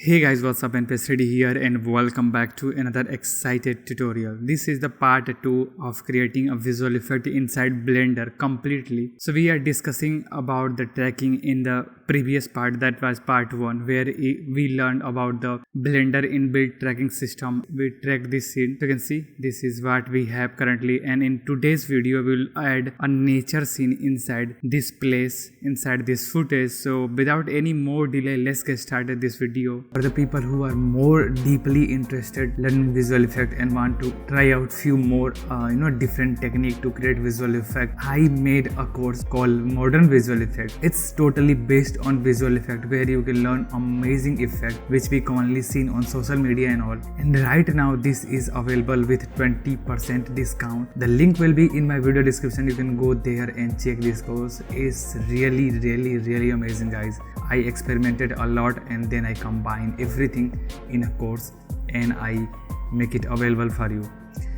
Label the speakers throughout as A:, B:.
A: Hey guys, what's up? NPS here and welcome back to another excited tutorial. This is the part 2 of creating a visual effect inside Blender completely. So we are discussing about the tracking in the previous part, that was part 1, where we learned about the Blender inbuilt tracking system. We tracked this scene. You can see this is what we have currently, and in today's video we'll add a nature scene inside this place, inside this footage. So without any more delay, let's get started this video. For the people who are more deeply interested learning visual effect and want to try out few more different technique to create visual effect, I made a course called Modern Visual Effect. It's totally based on visual effect, where you can learn amazing effect which we commonly seen on social media and all. And right now this is available with 20% discount. The link will be in my video description. You can go there and check this course. It's really amazing, guys. I experimented a lot and then I combine everything in a course and I make it available for you.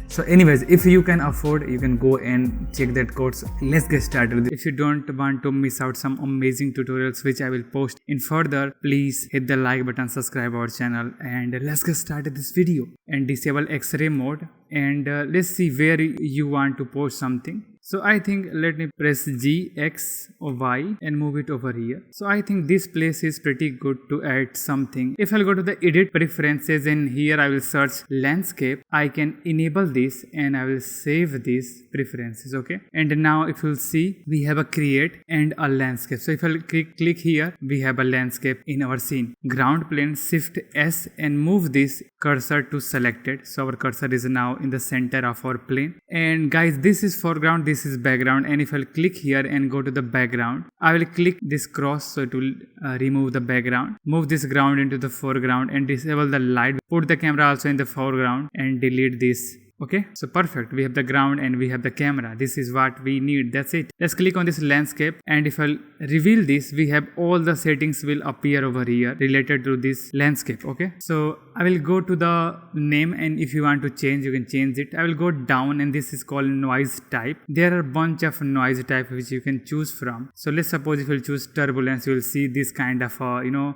A: So anyways, if you can afford, you can go and check that course. Let's get started. If you don't want to miss out some amazing tutorials which I will post in further, please hit the like button, subscribe our channel, and let's get started this video. And disable X-ray mode, and let's see where you want to post something. So I think let me press G, X or Y and move it over here. So I think this place is pretty good to add something. If I'll go to the edit preferences and here I will search landscape, I can enable this and I will save these preferences, okay? And now if you'll see, we have a create and a landscape. So if I'll click here, we have a landscape in our scene. Ground plane, shift S and move this cursor to selected. So our cursor is now in the center of our plane. And guys, this is foreground, this is background, and if I'll click here and go to the background, I will click this cross so it will remove the background. Move this ground into the foreground and disable the light. Put the camera also in the foreground and delete this. Okay, so perfect. We have the ground and we have the camera. This is what we need. That's it. Let's click on this landscape, and if I'll reveal this, we have all the settings will appear over here related to this landscape. Okay, so I will go to the name, and if you want to change, you can change it. I will go down, and this is called noise type. There are a bunch of noise type which you can choose from. So let's suppose if you choose turbulence, you will see this kind of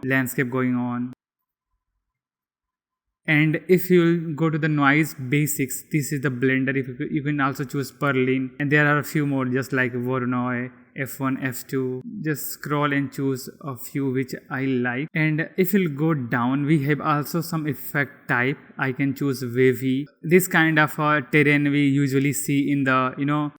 A: landscape going on. And if you go to the noise basics, this is the Blender. If you can also choose Perlin, and there are a few more just like Voronoi, F1, F2. Just scroll and choose a few which I like. And if you go down, we have also some effect type. I can choose wavy. This kind of terrain we usually see in the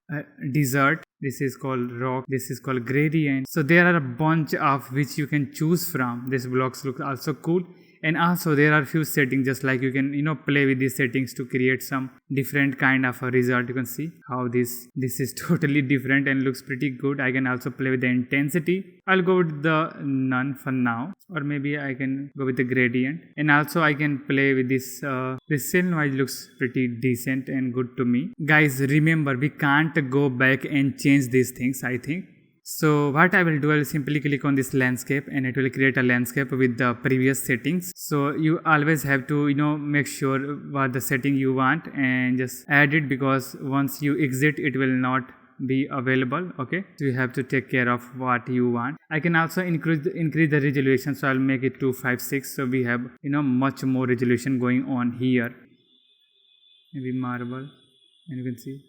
A: desert. This is called rock. This is called gradient. So there are a bunch of which you can choose from. These blocks look also cool. And also there are a few settings, just like you can play with these settings to create some different kind of a result. You can see how this is totally different and looks pretty good. I can also play with the intensity. I'll go with the none for now, or maybe I can go with the gradient. And also I can play with this cell noise. Looks pretty decent and good to me. Guys, remember, we can't go back and change these things, I think. So what I will do, I will simply click on this landscape and it will create a landscape with the previous settings. So you always have to make sure what the setting you want and just add it, because once you exit it will not be available. Okay, so you have to take care of what you want. I can also increase the resolution, so I'll make it 256, so we have much more resolution going on here. Maybe marble, and you can see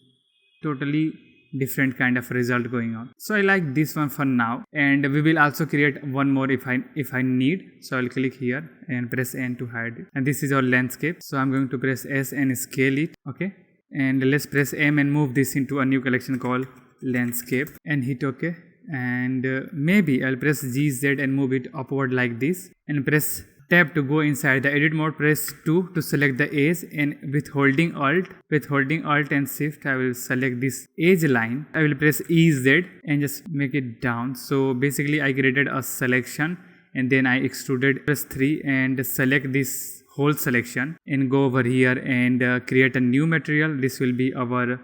A: totally different kind of result going on. So I like this one for now, and we will also create one more if I need. So I'll click here and press N to hide it, and this is our landscape. So I'm going to press S and scale it. Okay, and let's press M and move this into a new collection called landscape and hit OK. And maybe I'll press GZ and move it upward like this, and press Tab to go inside the edit mode. Press 2 to select the edge, and with holding alt and shift, I will select this edge line. I will press EZ and just make it down. So basically I created a selection and then I extruded. Press 3 and select this whole selection and go over here and create a new material. This will be our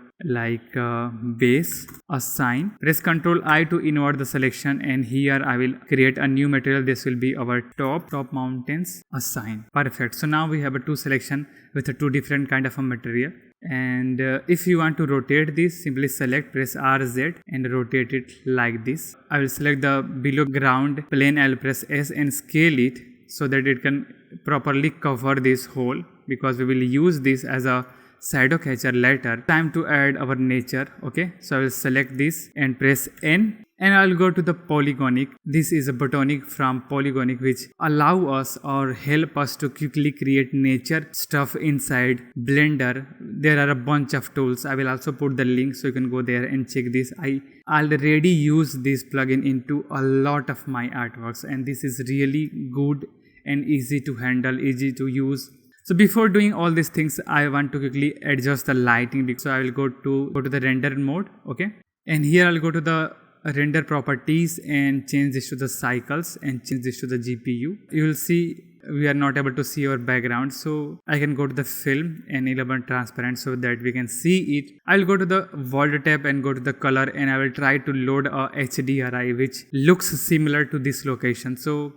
A: base, assign. Press Ctrl I to invert the selection, and here I will create a new material. This will be our top mountains, assign. Perfect. So now we have a 2 selection with a 2 different kind of a material. And if you want to rotate this, simply select, press RZ and rotate it like this. I will select the below ground plane. I'll press S and scale it so that it can properly cover this hole, because we will use this as a shadow catcher later. Time to add our nature. Okay, so I will select this and press N, and I'll go to the polygonic. This is a botonic from polygonic, which allow us or help us to quickly create nature stuff inside Blender. There are a bunch of tools. I will also put the link so you can go there and check this. I already use this plugin into a lot of my artworks, and this is really good and easy to handle, easy to use. So before doing all these things, I want to quickly adjust the lighting. So I will go to the render mode. Okay, and here I'll go to the render properties and change this to the cycles and change this to the GPU. You will see we are not able to see our background, so I can go to the film and enable transparent so that we can see it. I'll go to the world tab and go to the color, and I will try to load a HDRI which looks similar to this location. So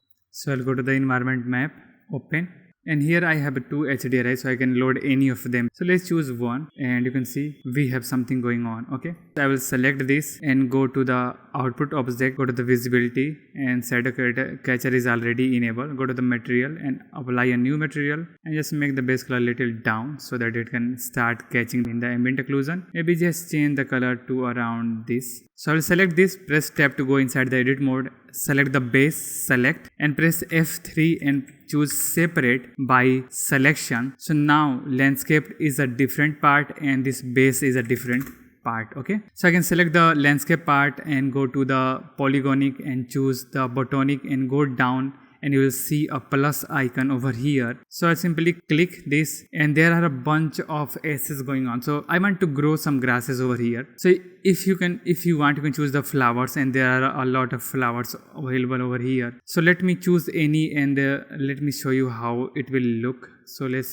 A: I'll go to the environment map, open, and here I have two HDRI, so I can load any of them. So let's choose one, and you can see we have something going on. Okay, so I will select this and go to the output object, go to the visibility, and shadow catcher is already enabled. Go to the material and apply a new material, and just make the base color little down so that it can start catching in the ambient occlusion. Maybe just change the color to around this. So I will select this, press tab to go inside the edit mode, select the base, select, and press F3 and choose separate by selection. So now landscape is a different part and this base is a different part. Okay, so I can select the landscape part and go to the polygonic and choose the botonic and go down, and you will see a plus icon over here. So I simply click this, and there are a bunch of S's going on. So I want to grow some grasses over here. So if you want, you can choose the flowers, and there are a lot of flowers available over here. So let me choose any, and let me show you how it will look. So let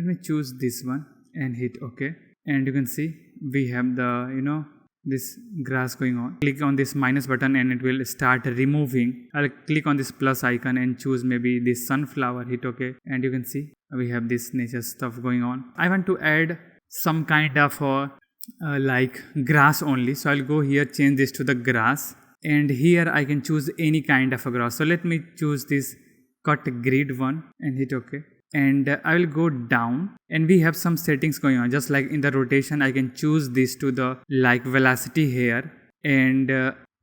A: me choose this one and hit OK, and you can see we have the this grass going on. Click on this minus button and it will start removing. I'll click on this plus icon and choose maybe this sunflower, hit OK, and you can see we have this nature stuff going on. I want to add some kind of like grass only, so I'll go here, change this to the grass, and here I can choose any kind of a grass. So let me choose this cut grid one and hit OK, and I will go down, and we have some settings going on. Just like in the rotation, I can choose this to the like velocity here, and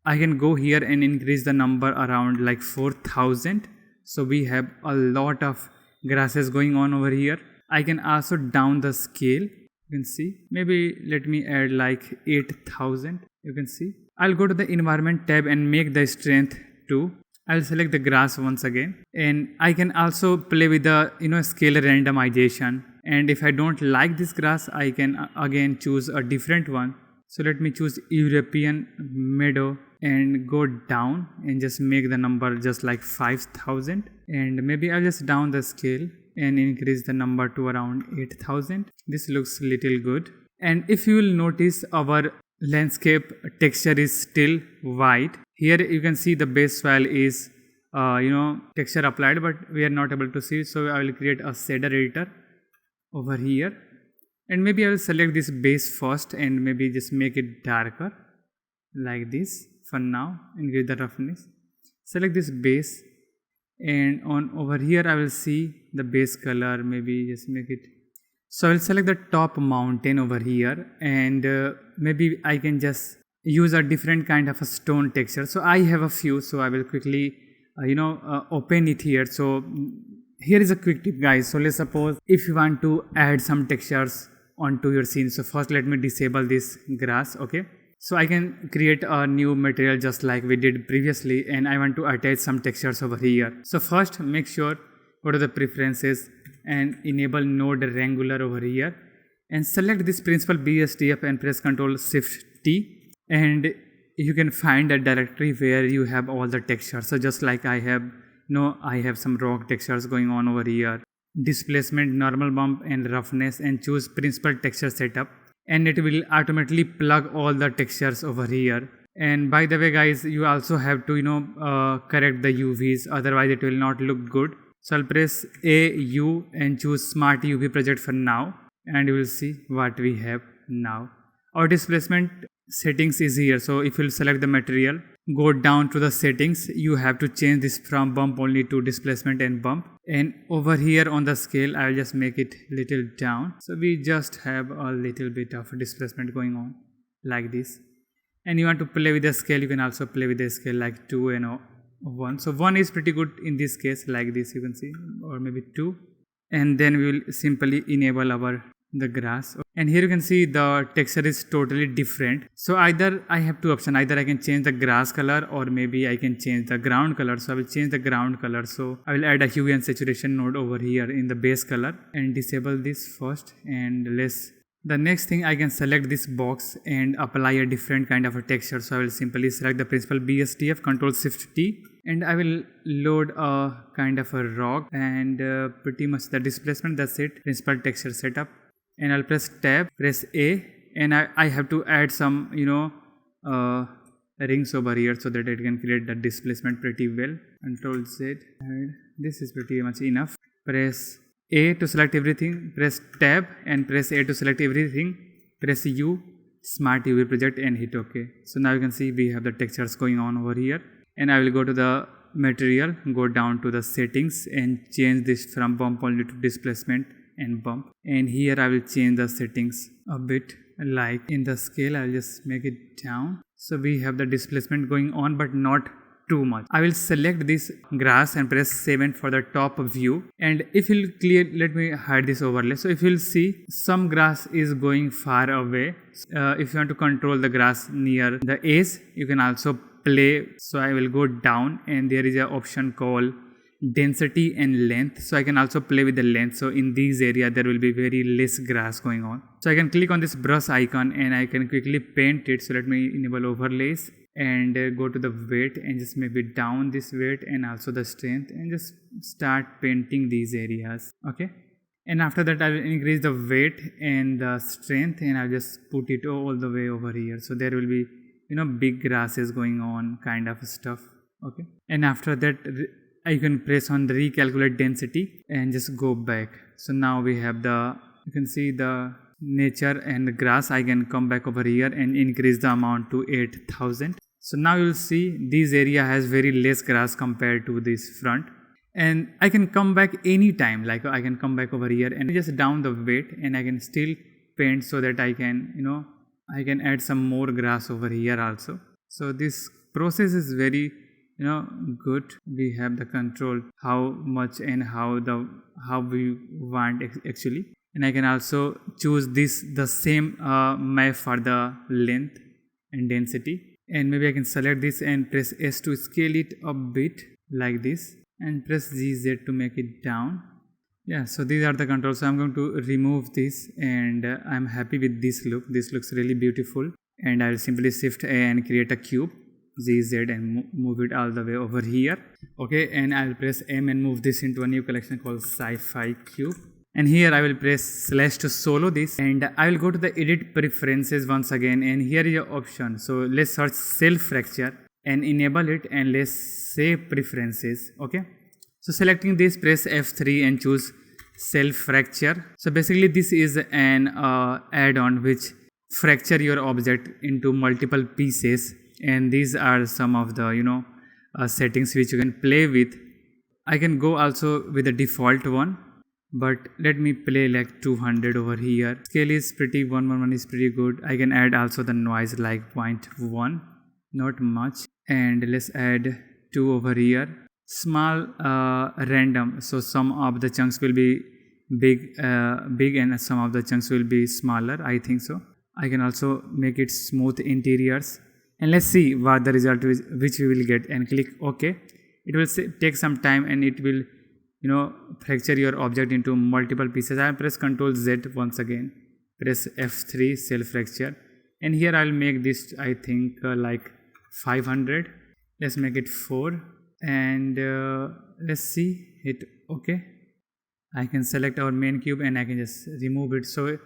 A: I can go here and increase the number around like 4000. So we have a lot of grasses going on over here. I can also down the scale. You can see, maybe let me add like 8000. You can see I'll go to the environment tab and make the strength 2. I'll select the grass once again, and I can also play with the scale randomization, and if I don't like this grass, I can again choose a different one. So let me choose European meadow and go down and just make the number just like 5000, and maybe I'll just down the scale and increase the number to around 8000. This looks little good. And if you will notice, our landscape texture is still white. Here you can see the base file is texture applied, but we are not able to see. So I will create a shader editor over here, and maybe I will select this base first and maybe just make it darker like this for now and give the roughness. Select this base, and on over here I will see the base color, maybe just make it. So I will select the top mountain over here, and maybe I can just use a different kind of a stone texture. So I have a few, so I will quickly open it here. So here is a quick tip, guys. So let's suppose if you want to add some textures onto your scene. So first let me disable this grass. Okay, so I can create a new material just like we did previously, and I want to attach some textures over here. So first make sure go to the preferences and enable node wrangler over here, and select this principal BSDF and press Ctrl Shift T, and you can find a directory where you have all the textures. So just like I have some rock textures going on over here, displacement, normal bump, and roughness, and choose principal texture setup, and it will automatically plug all the textures over here. And by the way, guys, you also have to correct the UVs, otherwise it will not look good. So I'll press AU and choose Smart UV project for now, and you will see what we have now. Our displacement settings is here. So if you'll select the material go down to the settings, you have to change this from bump only to displacement and bump. And over here on the scale, I'll just make it little down. So we just have a little bit of displacement going on like this. And you want to play with the scale, you can also play with the scale like 2 and 1. So 1 is pretty good in this case, like this you can see, or maybe 2. And then we will simply enable the grass. And here you can see the texture is totally different. So either I have two options, either I can change the grass color or maybe I can change the ground color. So I will change the ground color. So I will add a hue and saturation node over here in the base color and disable this first. And the next thing, I can select this box and apply a different kind of a texture. So I will simply select the principal BSTF, Ctrl+Shift+T, and I will load a kind of a rock and pretty much the displacement, that's it, principal texture setup. And I'll press tab, press A, and I have to add some rings over here so that it can create the displacement pretty well. Ctrl Z, and this is pretty much enough. Press A to select everything, press tab and press A to select everything, press U, smart UV project, and hit OK. So now you can see we have the textures going on over here. And I will go to the material, go down to the settings and change this from bump only to displacement and bump. And here I will change the settings a bit, like in the scale I'll just make it down. So we have the displacement going on but not too much. I will select this grass and press 7 for the top view. And if you'll clear, let me hide this overlay. So if you'll see, some grass is going far away. If you want to control the grass near the edge, you can also play. So I will go down and there is an option called density and length. So I can also play with the length. So in these area there will be very less grass going on. So I can click on this brush icon and I can quickly paint it. So let me enable overlays and go to the weight and just maybe down this weight and also the strength and just start painting these areas. Okay, and after that I will increase the weight and the strength and I'll just put it all the way over here. So there will be, you know, big grasses going on kind of stuff. Okay, and after that I can press on the recalculate density and just go back. So now we have you can see the nature and the grass. I can come back over here and increase the amount to 8000. So now you'll see this area has very less grass compared to this front. And I can come back anytime, like I can come back over here and just down the weight and I can still paint so that I can, you know, I can add some more grass over here also. So this process is very, you know, good. We have the control how much and how we want actually. And I can also choose the same map for the length and density. And maybe I can select this and press S to scale it a bit like this and press ZZ to make it down. Yeah, so these are the controls. So I'm going to remove this and I'm happy with this look. This looks really beautiful. And I'll simply shift A and create a cube, ZZ, and move it all the way over here. Okay, and I'll press M and move this into a new collection called Sci-fi Cube. And here I will press / to solo this and I will go to the edit preferences once again and here is your option. So let's search self fracture and enable it and let's save preferences. Okay, so selecting this, press F3 and choose self fracture. So basically this is an add-on which fracture your object into multiple pieces, and these are some of the, you know, settings which you can play with. I can go also with the default one, but let me play like 200 over here. Scale is pretty, 111 is pretty good. I can add also the noise like 0.1, not much. And let's add 2 over here. Small random, so some of the chunks will be big and some of the chunks will be smaller, I think so. I can also make it smooth interiors. And let's see what the result is, which we will get, and click OK. It will take some time and it will, you know, fracture your object into multiple pieces. I will press Ctrl Z once again, press F3 self fracture, and here I'll make this, I think like 500. Let's make it 4 and let's see, hit OK. I can select our main cube and I can just remove it. So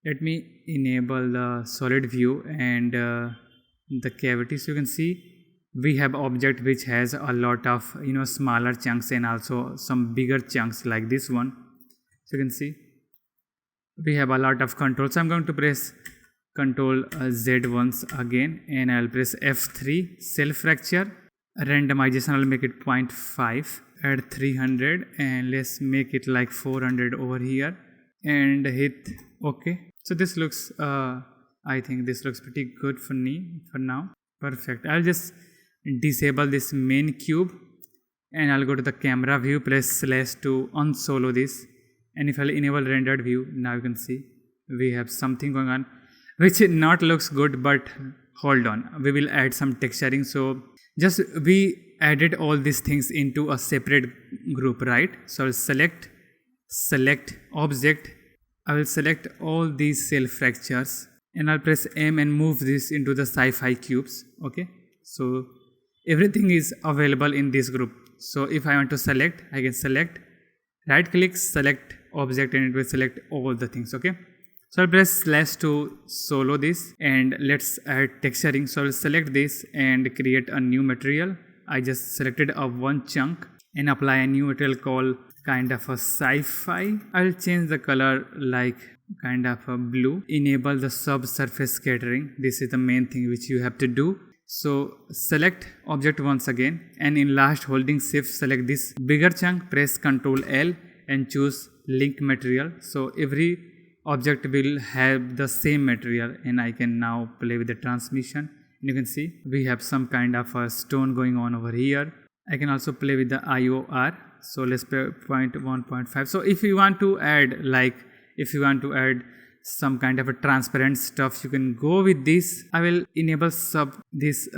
A: let me enable the solid view and the cavity. So you can see we have object which has a lot of, you know, smaller chunks and also some bigger chunks like this one. So you can see we have a lot of control. So I'm going to press Control Z once again, and I'll press F3, cell fracture, randomization I'll make it 0.5, add 300, and let's make it like 400 over here, and hit OK. So this looks, I think this looks pretty good for me for now. Perfect. I'll just disable this main cube, and I'll go to the camera view, press slash to unsolo this, and if I'll enable rendered view, now you can see we have something going on which not looks good, but hold on, we will add some texturing. So just we added all these things into a separate group, right? So I'll select object, I will select all these cell fractures, and I'll press M and move this into the Sci-fi cubes. Okay, so everything is available in this group. So if I want to select, I can select, right click, select object, and it will select all the things. Okay, so I'll press slash to solo this, and let's add texturing. So I'll select this and create a new material. I just selected a one chunk and apply a new material called kind of a sci-fi. I'll change the color like kind of a blue. Enable the subsurface scattering. This is the main thing which you have to do. So select object once again, and in last holding shift select this bigger chunk, press Ctrl L and choose link material. So every object will have the same material, and I can now play with the transmission. And you can see we have some kind of a stone going on over here. I can also play with the IOR. So let's play 0.1.5. So if you want to add some kind of a transparent stuff, you can go with this. I will enable subsurface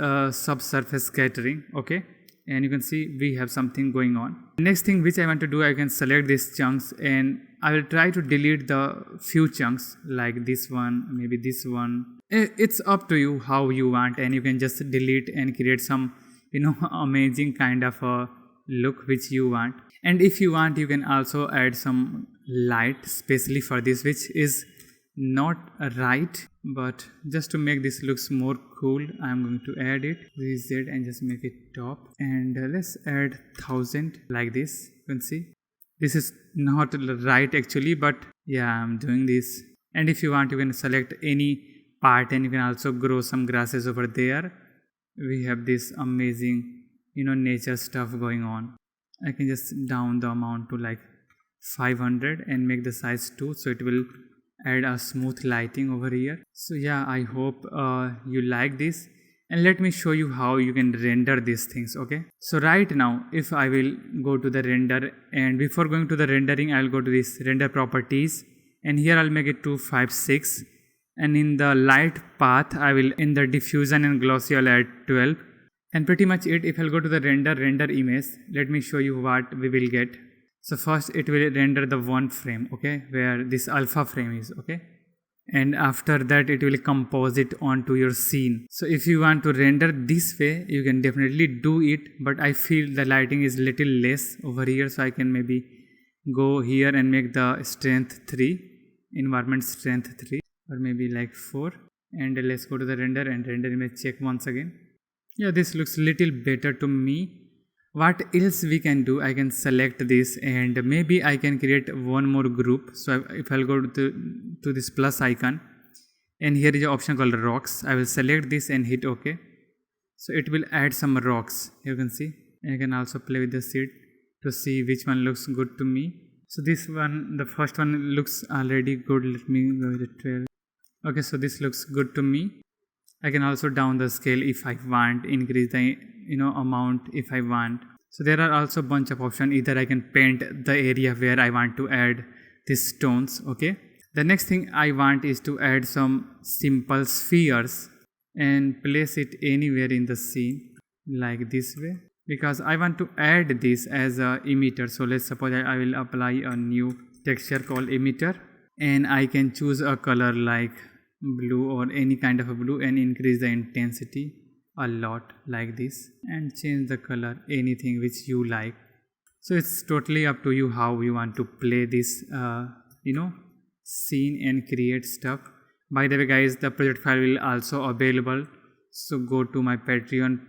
A: scattering. Okay, and you can see we have something going on. Next thing which I want to do, I can select these chunks, and I will try to delete the few chunks like this one, maybe this one. It's up to you how you want, and you can just delete and create some amazing kind of a look which you want. And if you want, you can also add some light especially for this, which is not right, but just to make this looks more cool, I'm going to add it VZ and just make it top, and let's add 1000 like this. You can see this is not right actually, but yeah, I'm doing this. And if you want, you can select any part, and you can also grow some grasses over there. We have this amazing nature stuff going on. I can just down the amount to like 500 and make the size 2, so it will add a smooth lighting over here. So yeah, I hope you like this, and let me show you how you can render these things. Okay, so right now if I will go to the render, and before going to the rendering, I'll go to this render properties, and here I'll make it 256, and in the light path I will, in the diffusion and glossy, I'll add 12, and pretty much it. If I'll go to the render image, let me show you what we will get. So first it will render the one frame, okay, where this alpha frame is, okay, and after that it will composite onto your scene. So if you want to render this way, you can definitely do it, but I feel the lighting is little less over here, so I can maybe go here and make the strength 3, environment strength 3, or maybe like 4, and let's go to the render and render image, check once again. Yeah, this looks little better to me. What else we can do? I can select this, and maybe I can create one more group. So if I'll go to this plus icon, and here is an option called rocks, I will select this and hit OK. So it will add some rocks, you can see. And I can also play with the seed to see which one looks good to me. So this one, the first one looks already good. Let me go with the 12. Okay, so this looks good to me. I can also down the scale if I want, increase the amount if I want. So there are also a bunch of options. Either I can paint the area where I want to add these stones. Okay, the next thing I want is to add some simple spheres and place it anywhere in the scene like this way, because I want to add this as a emitter. So let's suppose I will apply a new texture called emitter, and I can choose a color like blue or any kind of a blue and increase the intensity a lot like this, and change the color anything which you like. So it's totally up to you how you want to play this scene and create stuff. By the way guys, the project file will also available, so go to my Patreon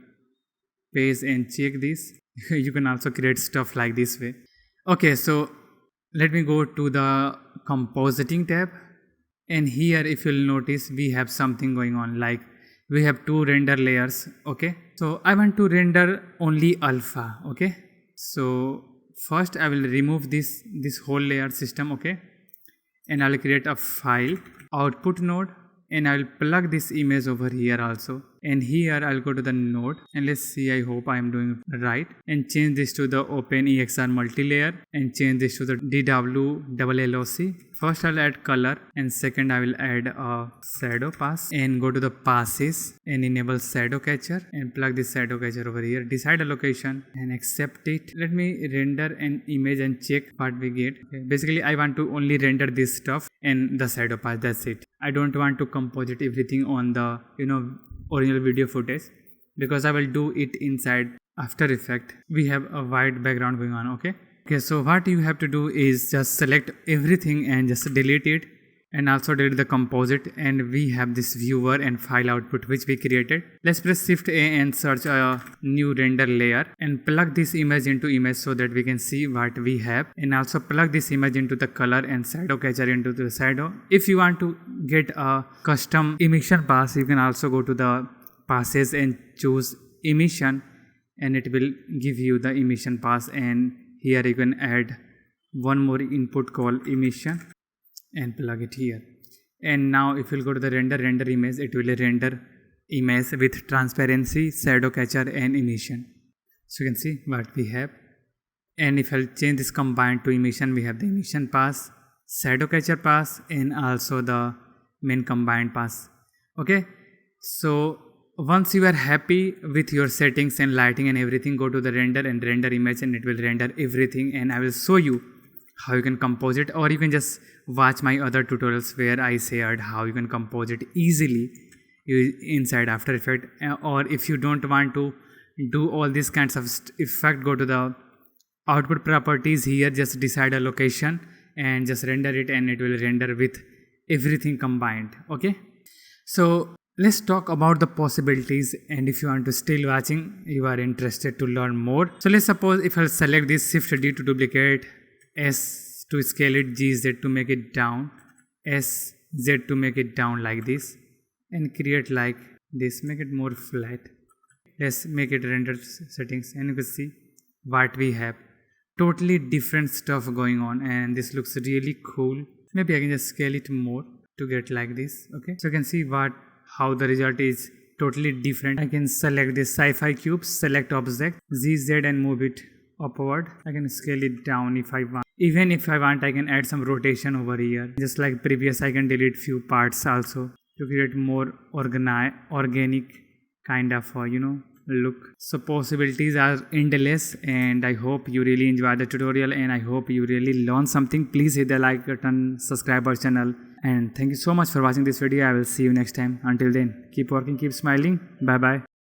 A: page and check this. You can also create stuff like this way. Okay, so let me go to the compositing tab, And here if you'll notice, we have something going on, like we have two render layers. Okay, so I want to render only alpha. Okay, so first I will remove this whole layer system. Okay, and I'll create a file output node, and I'll plug this image over here also. And here I'll go to the node, and let's see, I hope I am doing right, and change this to the OpenEXR multi-layer, and change this to the DW First I'll add color, and second I will add a shadow pass, and go to the passes and enable shadow catcher, and plug this shadow catcher over here. Decide a location and accept it. Let me render an image and check what we get. Okay. Basically I want to only render this stuff and the shadow pass, that's it. I don't want to composite everything on the original video footage, because I will do it inside After Effects. We have a white background going on. Okay, so what you have to do is just select everything and just delete it, and also delete the composite, and we have this viewer and file output which we created. Let's press Shift A and search a new render layer, and plug this image into image so that we can see what we have, and also plug this image into the color and shadow catcher into the shadow. If you want to get a custom emission pass, you can also go to the passes and choose emission, and it will give you the emission pass. And here you can add one more input called emission and plug it here. And now if you'll go to the render image, it will render image with transparency, shadow catcher and emission. So you can see what we have. And if I'll change this combined to emission, we have the emission pass, shadow catcher pass, and also the main combined pass. Okay, so once you are happy with your settings and lighting and everything, go to the render and render image, and it will render everything. And I will show you how you can compose it, or you can just watch my other tutorials where I shared how you can compose it easily inside After Effects. Or if you don't want to do all these kinds of effect, go to the output properties here, just decide a location and just render it, and it will render with everything combined. Okay, so let's talk about the possibilities, and if you want to still watching, you are interested to learn more. So let's suppose if I'll select this, Shift D to duplicate, S to scale it, GZ to make it down, SZ to make it down like this, and create like this, make it more flat. Let's make it render settings, and you can see what we have. Totally different stuff going on, and this looks really cool. Maybe I can just scale it more to get like this. Okay, so you can see how the result is totally different. I can select this Sci-fi Cube, select object, ZZ, and move it upward. I can scale it down if I want. Even if I want, I can add some rotation over here. Just like previous, I can delete few parts also to create more organic kind of look. So possibilities are endless, and I hope you really enjoy the tutorial, and I hope you really learn something. Please hit the like button, subscribe our channel, and thank you so much for watching this video. I will see you next time. Until then, keep working, keep smiling. Bye bye.